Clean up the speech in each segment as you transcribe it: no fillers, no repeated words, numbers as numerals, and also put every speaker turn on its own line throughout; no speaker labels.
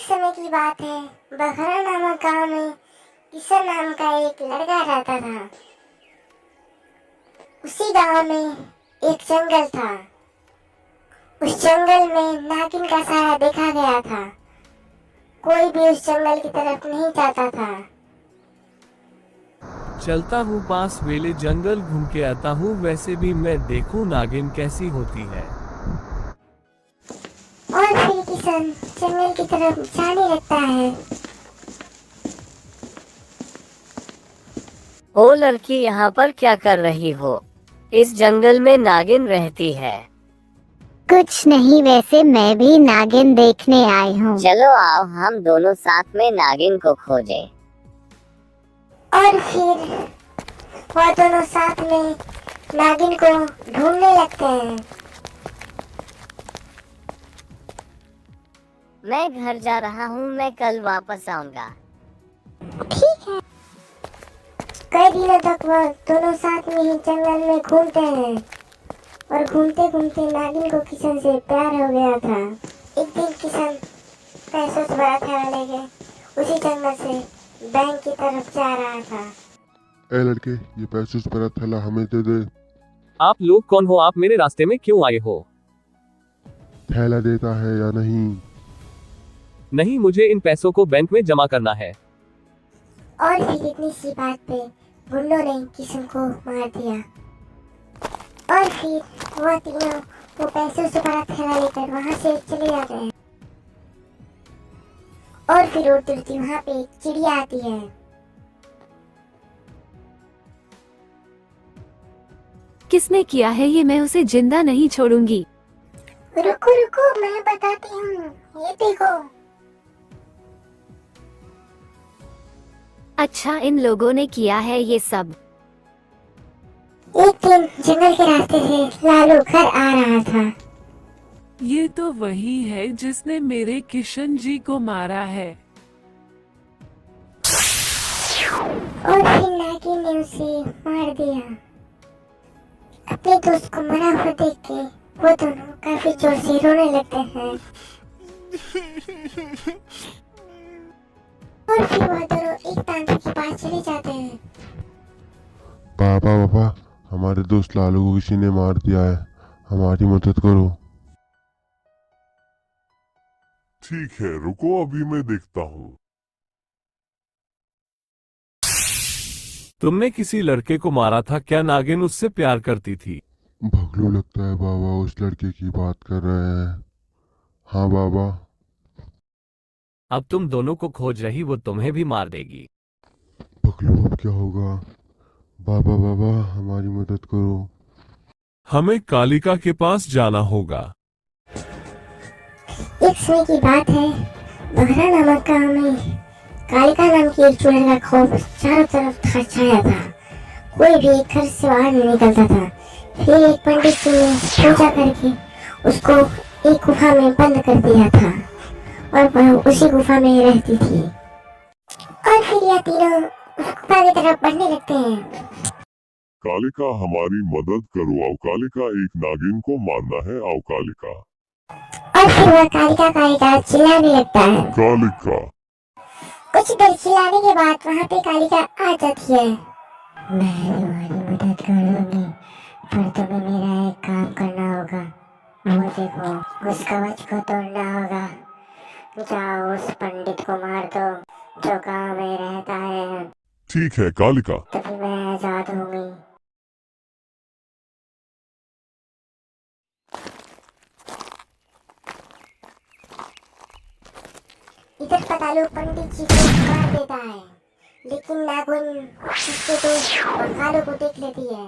समय की बात है, बखरा नामक गांव में किशन नाम का एक लड़का रहता था। उसी गांव में एक जंगल था। उस जंगल में नागिन का साया देखा गया था। कोई भी उस जंगल की तरफ नहीं जाता था।
चलता हूँ पास वेले जंगल घूम के आता हूँ, वैसे भी मैं देखूं नागिन कैसी होती है।
और फिर किशन जंगल की तरफ जाने लगता है।
ओ लड़की, यहाँ पर क्या कर रही हो? इस जंगल में नागिन रहती है।
कुछ नहीं, वैसे मैं भी नागिन देखने आई हूँ।
चलो आओ हम दोनों साथ में नागिन को खोजें।
और फिर वह दोनों साथ में नागिन को ढूंढने लगते हैं।
मैं घर जा रहा हूँ, मैं कल वापस आऊंगा।
ठीक है। कई दिनों तक वह दोनों साथ में ही जंगल में घूमते हैं और घूमते घूमते नागिन को किशन से प्यार हो गया था। एक दिन किशन पैसों से भरा थैला लेके उसी जंगल से बैंक की तरफ जा रहा था।
ए लड़के, ये पैसों से भरा थैला हमें दे दे।
आप लोग कौन हो? आप मेरे रास्ते में क्यों आए हो?
थैला देता है या नहीं?
नहीं, मुझे इन पैसों को बैंक में जमा करना है।
और फिर इतनी सी बात पे गुंडों ने किशन को मार दिया। और फिर वह तीनों वो पैसों से भरा थैला लेकर वहां से चले जाते हैं। और फिर उड़ती उड़ती वहां पे एक चिड़िया आती है।
किसने किया है ये? मैं उसे जिंदा नहीं छोड़ूंगी।
रुको रुको, मैं बताती हूँ। ये देखो।
अच्छा, इन लोगों ने किया है ये सब।
एक दिन जंगल के रास्ते से लालू घर आ रहा था।
ये तो वही है जिसने मेरे किशन जी को मारा है।
और फिर नागिन ने उसे मार दिया। अपने दोस्त को मरा हुआ देख के वो दोनों काफी जोर से रोने लगते हैं। और फिर वो दोनों एक तांत्रिक के पास चले जाते हैं।
पापा, हमारे दोस्त लालू को किसी ने मार दिया है, हमारी मदद करो।
ठीक है, रुको अभी मैं देखता हूँ।
तुमने किसी लड़के को मारा था क्या? नागिन उससे प्यार करती थी।
भगलू लगता है बाबा, उस लड़के की बात कर रहे हैं। हाँ बाबा।
अब तुम दोनों को खोज रही, वो तुम्हें भी मार देगी।
भगलू अब क्या होगा? बाबा हमारी मदद करो।
हमें कालिका के पास जाना होगा।
एक समय की बात है, बहरा नामक गांव में कालिका नाम की एक चुड़ैल का खौफ चारों तरफ छाया था। कोई भी घर से बाहर नहीं निकलता था। फिर एक पंडित जी ने पूजा करके उसको एक गुफा में बंद कर दिया था और वह उसी गुफा में रहती थी। और फिर यह तीनों उस गुफा की तरफ बढ़ने लगते हैं।
कालिका, हमारी मदद करो। आओ कालिका, एक नागिन को मारना है। आओ कालिका।
और फिर वह कालिका कालिका चिल्लाने लगता है।
कालिका।
कुछ देर चिल्लाने के बाद वहाँ पे कालिका आ जाती है। मैं तुम्हारी मदद कर दूंगी, पर तुम्हें मेरा एक काम करना होगा। मुझे को उस कवच को तोड़ना होगा। जाओ उस पंडित को मार दो जो गांव में रहता है।
ठीक है कालिका।
तभी मैं आजाद होंगी। इधर पतालू पंडित जी को मार देता है, लेकिन नागिन उसके दोस्त भकालू को देख लेती है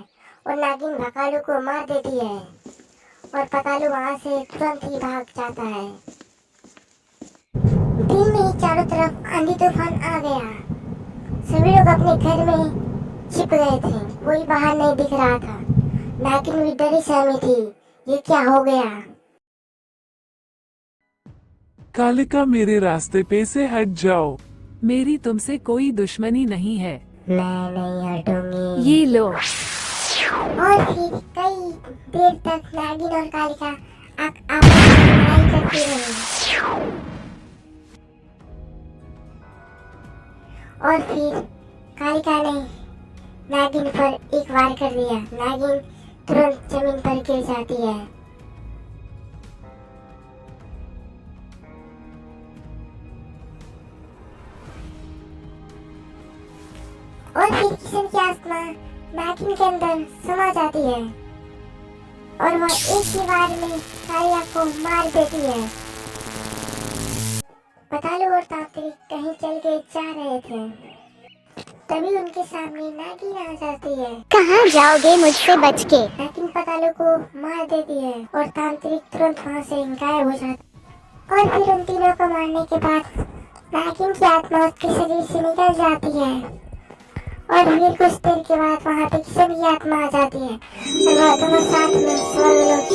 और नागिन भकालू को मार देती है और पतालू वहां से तुरंत ही भाग जाता है। दिन में ही चारों तरफ आंधी तूफान आ गया। सभी लोग अपने घर में छिप गए थे, कोई बाहर नहीं दिख रहा था। नागिन भी डरी सहमी थी, ये क्या हो गया।
कालिका, मेरे रास्ते पे से हट जाओ। मेरी तुमसे कोई दुश्मनी नहीं है।
मैं नहीं हटूंगी।
ये लो।
और फिर कई देर तक नागिन और कालिका आपस में लड़ाई करती रही। और फिर कालिका ने नागिन पर एक वार कर दिया। नागिन तुरंत जमीन पर गिर जाती है। और फिर किशन की आत्मा नागिन के अंदर समा जाती है और वह एक ही वार में कालिका को मार देती है। पतालू और तांत्रिक कहीं चल के जा रहे थे, तभी उनके सामने नागिन आ जाती है।
कहाँ जाओगे मुझसे बच के?
नागिन पतालू को मार देती है और तांत्रिक तुरंत वहाँ से गायब हो जाता है। और फिर उन तीनों को मारने के बाद नागिन की आत्मा उसके शरीर से निकल जाती है और फिर कुछ देर के बाद वहाँ पे किशन की आत्मा आ जाती है और वह दोनों साथ में स्वर्गलोक